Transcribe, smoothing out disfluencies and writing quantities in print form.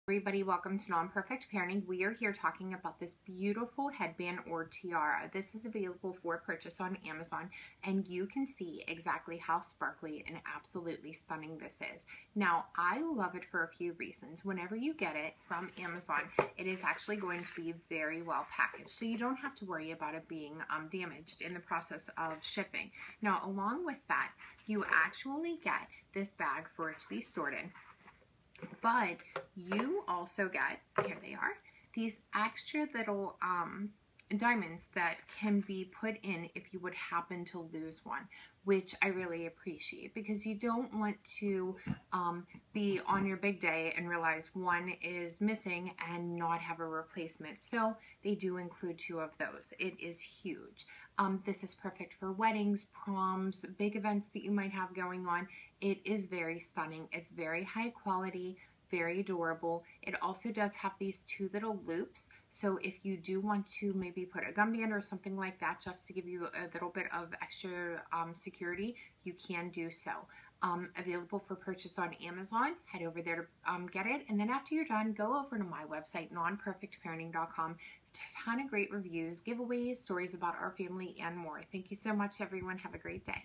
Everybody, welcome to Non-Perfect Parenting. We are here talking about this beautiful headband or tiara. This is available for purchase on Amazon, and you can see exactly how sparkly and absolutely stunning this is. Now, I love it for a few reasons. Whenever you get it from Amazon, it is actually going to be very well packaged, so you don't have to worry about it being damaged in the process of shipping. Now, along with that, you actually get this bag for it to be stored in. But you also get, here they are, these extra little diamonds that can be put in if you would happen to lose one, which I really appreciate, because you don't want to be on your big day and realize one is missing and not have a replacement. So they do include two of those. It is huge. This is perfect for weddings, proms, big events that you might have going on. It is very stunning. It's very high quality, very adorable. It also does have these two little loops, so if you do want to maybe put a gum band or something like that just to give you a little bit of extra security, you can do so. Available for purchase on Amazon. Head over there to get it, and then after you're done, go over to my website, nonperfectparenting.com. A ton of great reviews, giveaways, stories about our family, and more. Thank you so much, everyone. Have a great day.